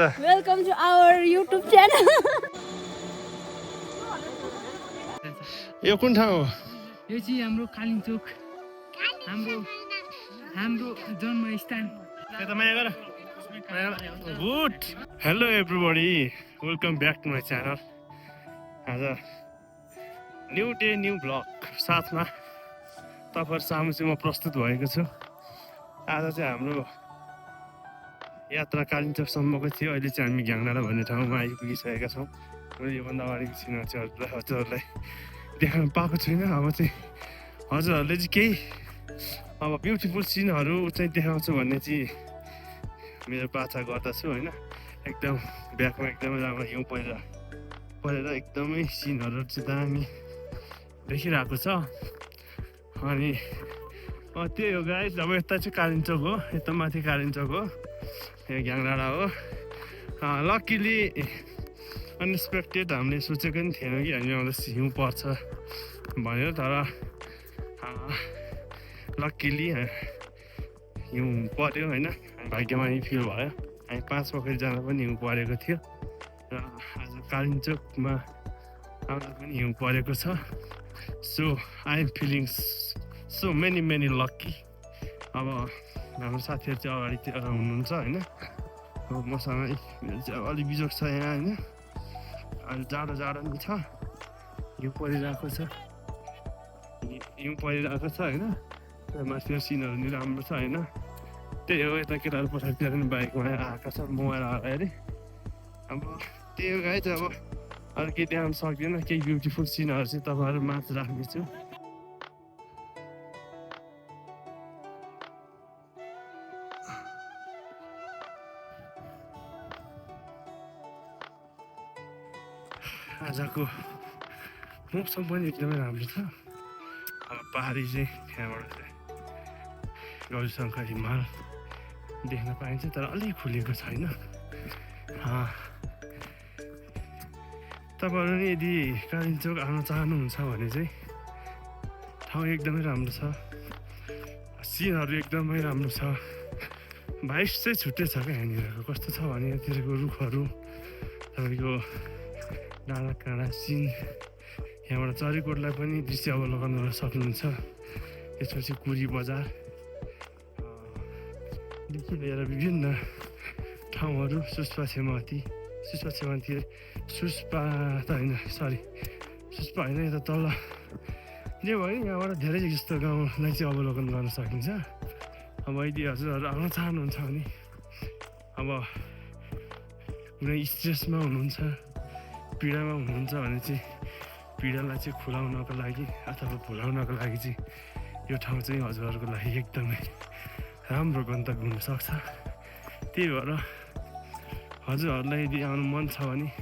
Welcome to our YouTube channel. यो कुन ठाउँ हो? यो चाहिँ हाम्रो कालिम्पोङ हाम्रो जन्मस्थान यता माया गर good hello everybody welcome back to my channel आज न्यू डे न्यू ब्लग साथमा तपाईँहरू सामु चाहिँ म प्रस्तुत भएको छु आज चाहिँ हाम्रो यात्रा कालिम्पोङसम्मको थियो अहिले चाहिँ हामी घ्याङडाँडा भन्ने ठाउँमा आइपुगिसकेका छौँ योभन्दा अगाडिको सिन चाहिँ हजुरहरूलाई देखाउन पाएको छुइनँ अब चाहिँ हजुरहरूले चाहिँ केही अब ब्युटिफुल सिनहरू चाहिँ देखाउँछु भन्ने चाहिँ मेरो बाछा गर्दछु होइन एकदम ब्याकमा एकदमै राम्रो हिउँ परेर एकदमै सिनहरू चाहिँ दामी देखिरहेको छ अनि त्यही हो गाइस अब यता चाहिँ कालिम्पोङ हो यता माथि कालिम्पोङ हो यहाँ घ्याङडाँडा हो लक्किली अनएक्सपेक्टेड हामीले सोचेको पनि थिएन कि हामी आउँदा हिउँ पर्छ भनेर तर लक्किली हिउँ पऱ्यो होइन भाग्यमानी फिल भयो हामी 5 पोखरी जाँदा पनि हिउँ परेको थियो र आज कालिम्पोङमा आउँदा पनि हिउँ परेको छ so I am feeling so many lucky अब हाम्रो साथीहरू चाहिँ अगाडितिर हुनुहुन्छ होइन अब मसँग मेरो चाहिँ अलिक बिजोग छ यहाँ होइन अहिले जाडो पनि छ हिउँ परिरहेको छ होइन माथि सिनहरू नि राम्रो छ होइन त्यही हो यता केटाहरू पछाडितिर पनि बाइकमा आएका छ मोबाइल आएर अरे अब त्यही हो गाइज अब अरू केही देखाउन सक्दैन केही ब्युटिफुल सिनहरू चाहिँ तपाईँहरू माझ राख्नेछु आजको मौसम पनि एकदमै राम्रो छ अब पहाडी चाहिँ त्यहाँबाट चाहिँ गौरीशङ्कर हिमाल देख्न पाइन्छ तर अलिक खुलेको छैन तपाईँहरू नि यदि कालिम्पोङ आउन चाहनुहुन्छ भने चाहिँ ठाउँ एकदमै राम्रो छ सिनहरू एकदमै राम्रो छ भाइस चाहिँ छुट्टै छ क्या यहाँनिरको कस्तो छ भने यहाँतिरको रुखहरू तपाईँको डाँडा काँडा सिन यहाँबाट चरीकोटलाई पनि दृश्य अवलोकन गर्न सक्नुहुन्छ त्यसपछि कुरी बजारदेखि लिएर विभिन्न ठाउँहरू सुस्पा छेमावती सुस्पा होइन यता तल जे भयो यहाँबाट धेरै जस्तो गाउँलाई चाहिँ अवलोकन गर्न सकिन्छ अब यदि हजुरहरू आउन चाहनुहुन्छ भने अब कुनै स्ट्रेसमा हुनुहुन्छ पीडामा हुनुहुन्छ भने चाहिँ पीडालाई चाहिँ खुलाउनको लागि अथवा भुलाउनको लागि चाहिँ यो ठाउँ चाहिँ हजुरहरूको लागि एकदमै राम्रो गन्तव्य हुनसक्छ त्यही भएर हजुरहरूलाई यदि आउनु मन छ भने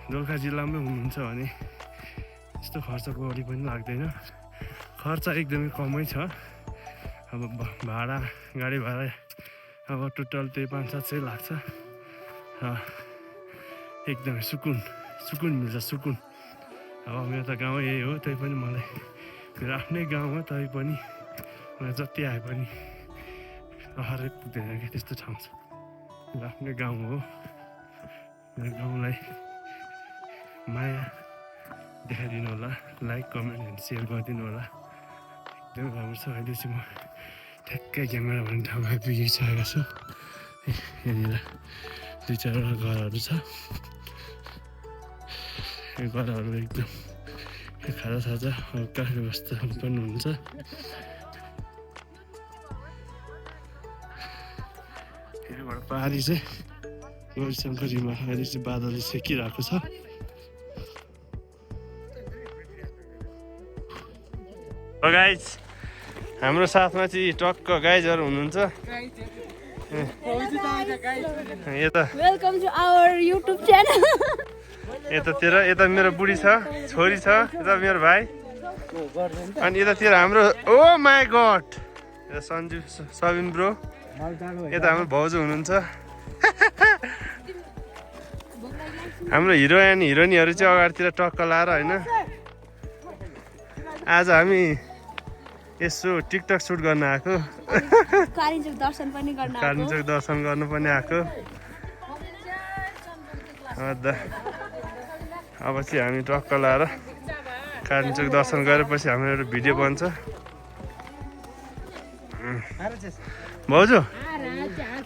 दोलखा जिल्लामै हुनुहुन्छ भने त्यस्तो खर्चको बढी पनि लाग्दैन खर्च एकदमै कमै छ अब भाडा गाडी भाडा अब टोटल त्यही 5-700 लाग्छ र एकदमै सुकुन मिल्छ सुकुन अब मेरो त गाउँ यही हो तै पनि मलाई मेरो आफ्नै गाउँ हो तै पनि मलाई जति आए पनि रहरै पुग्दैन क्या त्यस्तो ठाउँ छ मेरो आफ्नै गाउँ हो मेरो गाउँलाई माया देखाइदिनु होला लाइक कमेन्ट एन्ड सेयर गरिदिनु होला एकदमै राम्रो छ अहिले चाहिँ म ठ्याक्कै घ्याङडाँडा भन्ने ठाउँमा आइपुगिसकेको छु यहाँनिर 2-4वटा घरहरू छ यो घरहरू एकदम खाजा हल्का व्यवस्था पनि हुन्छ यहाँबाट पहाडी चाहिँ गौरीशङ्कर हिमाल अहिले चाहिँ बादलले सेकिरहेको छ गाइज हाम्रो साथमा चाहिँ टक्क गाइजहरू हुनुहुन्छ Welcome to our YouTube channel. यता मेरो बुढी छ छोरी छ यता मेरो भाइ अनि यतातिर हाम्रो ओ माई गड यता सन्जु सबिन ब्रो यता हाम्रो भाउजू हुनुहुन्छ हाम्रो हिरो एन्ड हिरोइनहरू चाहिँ अगाडितिर टक्क लाएर होइन आज हामी यसो टिकटक सुट गर्न आएको कालिम्पोङ दर्शन पनि गर्न गर्नु पनि आएको अब चाहिँ हामी टक्क लाएर कालिम्पोङ दर्शन गरेपछि हाम्रो एउटा भिडियो बन्छ। भाउजू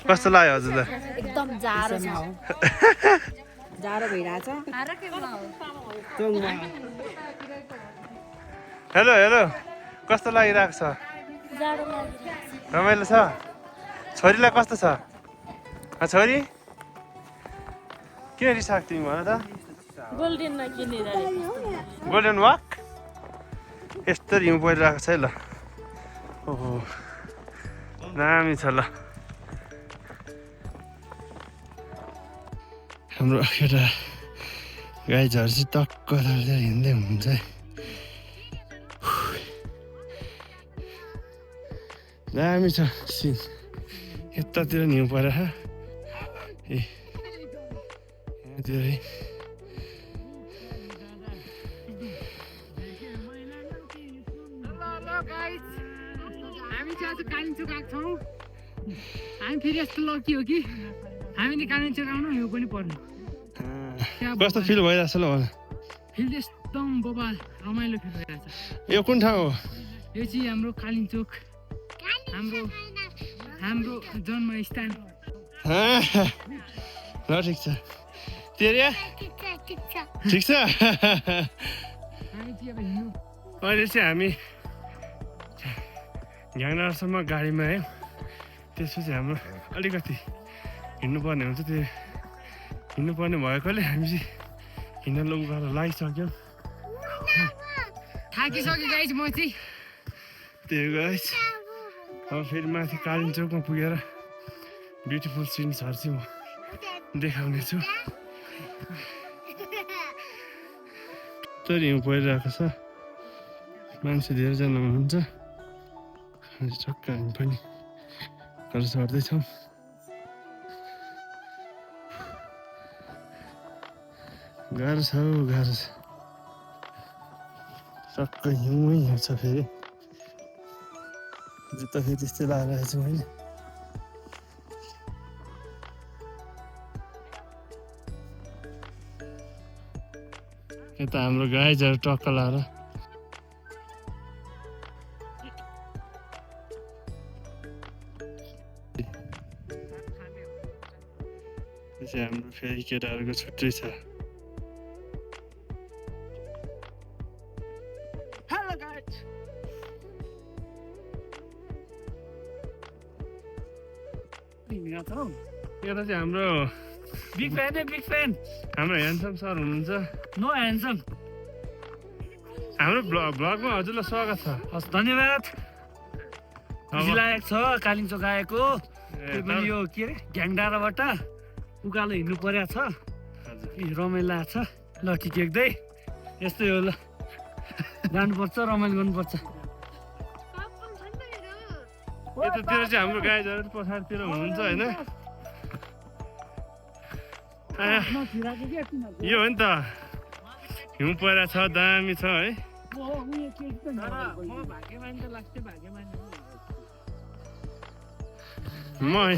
कस्तो लाग्यो हजुरलाई? एकदम जाडो छ जाडो भइरहेछ हेलो हेलो कस्तो लागिरहेको छ? जाडो लागिरहेछ रमाइलो छ? छोरीलाई कस्तो छ? छोरी किन रिसाएको तिमी भन त? गोल्डनमा किनेर गोल्डन वाक यस्तो हिउँ परिरहेको छ है ल। ओहो दामी छ ल। हाम्रो केटा गाईहरू चाहिँ टक्क तर्दै हिँड्दै हुन्छ है। दामी छ सिन। यतातिर हिउँ परेछ ए यहाँतिर है। हामी चाहिँ आज कालिम्पोङ आएको छौँ। हामी फेरि यस्तो लकी हो कि हामीले कालिम्पोङ आउनु यो पनि पर्नु। कस्तो फिल भइरहेछ ल भन? फिल एकदम बबाल रमाइलो फिल भइरहेछ। यो कुन ठाउँ हो? यो चाहिँ हाम्रो कालिम्पोङ हाम्रो जन्मस्थान। ल ठिक छ। तेरिया ठिक छ। हामी चाहिँ अब हिँड्नु अहिले चाहिँ हामी झ्याङडाँडासम्म गाडीमा आयौँ। त्यसपछि हाम्रो अलिकति हिँड्नुपर्ने हुन्छ। त्यो हिँड्नुपर्ने भएकोले हामी चाहिँ हिँड्न लुगाहरू लगाइसक्यौँ। थाकिसक्यो गाइस म चाहिँ। त्यही गाइस अब फेरि माथि कालिम्पोङमा पुगेर ब्युटिफुल सिन्सहरू चाहिँ म देखाउने छु। हिउँ परिरहेको छ। मान्छे धेरैजना हुनुहुन्छ। टक्क हामी पनि घर सर्दैछौँ। गाह्रो छ गाह्रो छ। टक्क हिउँमै हिउँ छ। फेरि जुत्ता फेरि त्यस्तै लगाएर छु मैले। यता हाम्रो गाईहरू टक्क लाएर हाम्रो फेरि केटाहरूको छुट्टै छ। यता चाहिँ हाम्रो बिग फ्यान है बिग फ्यान। हाम्रो ह्यान्डसम सर हुनुहुन्छ। No handsome. हाम्रो ब्लगमा हजुरलाई स्वागत छ। हस् धन्यवाद। खुसी लागेको छ कालिम्पोङ आएको। त्यो पनि यो के अरे झ्याङडाँडाबाट उकालो हिँड्नु परेको छ। रमाइलो लागेको छ। ल टिकेक्दै यस्तै हो ल। जानुपर्छ रमाइलो गर्नुपर्छ। यतातिर चाहिँ हाम्रो गाईहरू पछाडितिर हुनुहुन्छ होइन। यो हो नि त हिउँ परिरहेको छ। दामी छ है। म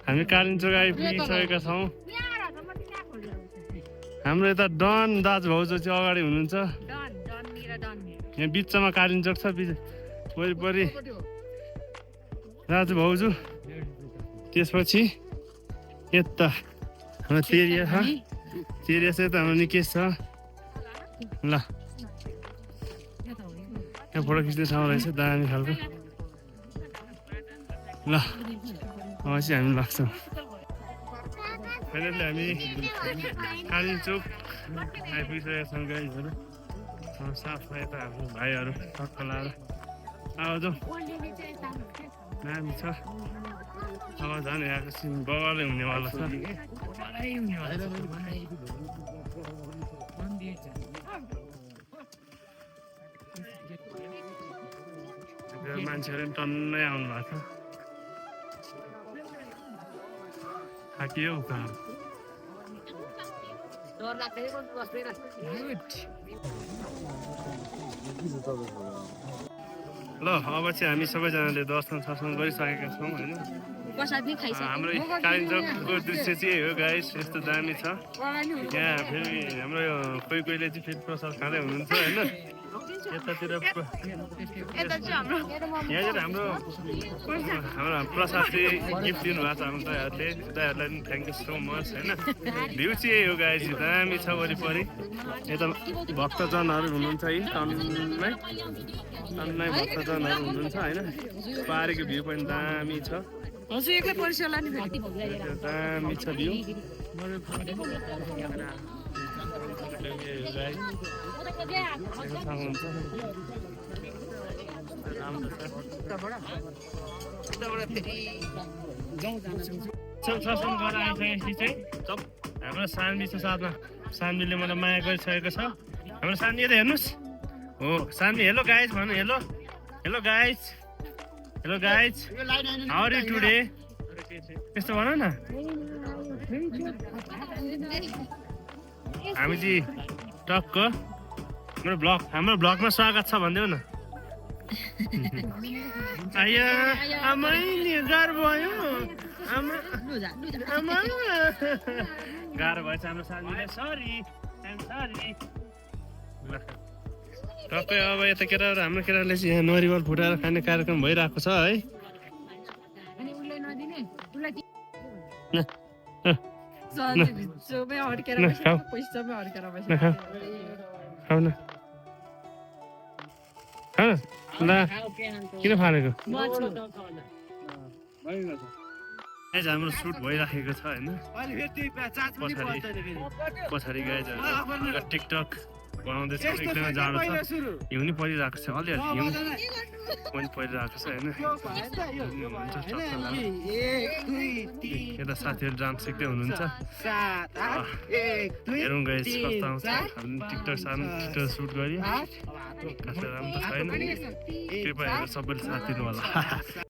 हामी कालिम्पोङ आइपुगिसकेका छौँ। हाम्रो यता डन दाजु भाउजू चाहिँ अगाडि हुनुहुन्छ। यहाँ बिचमा कालिम्पोङ छ। वरिपरि दाजु भाउजू। त्यसपछि यता हाम्रो तेरिया छ। तेरिया चाहिँ यता हाम्रो निकेश छ। ल यहाँ फोटो खिच्ने ठाउँ रहेछ दामी खालको। ल अब चाहिँ हामी लाग्छौँ। फाइनली हामी कालिम्चोक आइपुगिसकेका छौँ गाइजहरू साथमा यता हाम्रो भाइहरू टक्क लाएर आउँछ नानी छ अब झन् यहाँको सिन बगलै हुनेवाला छ मान्छेहरू पनि टन्नै आउनु भएको छ थाकियो कहाँ ल अब चाहिँ हामी सबैजनाले दर्शन सर्शन गरिसकेका छौँ होइन हाम्रो कालिम्पोङको दृश्य चाहिँ यही हो गाइस यस्तो दामी छ यहाँ फेरि हाम्रो यो कोही कोहीले चाहिँ फेरि प्रसाद खाँदै हुनुहुन्छ होइन यतातिर यहाँनिर हाम्रो प्रसाद चाहिँ गिफ्ट दिनुभएको छ हाम्रो दाइहरूले दाइहरूलाई पनि थ्याङ्क यू सो मच होइन भ्यू चाहिँ यही हो गाइस दामी छ वरिपरि यता भक्तजनहरू हुनुहुन्छ है टन्नै भक्तजनहरू हुनुहुन्छ होइन पारेको भ्यू पनि दामी छ दामी छ भ्यू हाम्रो सान्वी छ साथमा सान्वीले मलाई माया गरिसकेको छ हाम्रो सान्वी यता हेर्नुहोस् हो सान्वी हेलो गाइज भन्नु hello hello guys hello guys how are you today यस्तो भन न हामी चाहिँ टक्क हाम्रो ब्लगमा स्वागत छ भनिदेऊ न आया आमाले गाह्रो भयो गाह्रो भएछ हाम्रो साथीले सरी टक्कै अब यता केटाहरू हाम्रो केटाहरूले चाहिँ यहाँ नरिवल फुटाएर खाने कार्यक्रम भइरहेको छ है किन फालेको हाम्रो सुट भइराखेको छ होइन पछाडि गाइजहरू टिकटक बनाउँदैछ एकदमै जाडो छ हिउँ नि परिरहेको छ अलिअलि हिउँ पनि परिरहेको छ होइन यता साथीहरू डान्स सिक्दै हुनुहुन्छ हेरौँ गाइज कस्तो आउँछ टिकटक सुट गरी राम्रो त छैन कृपया सबैले साथ दिनु होला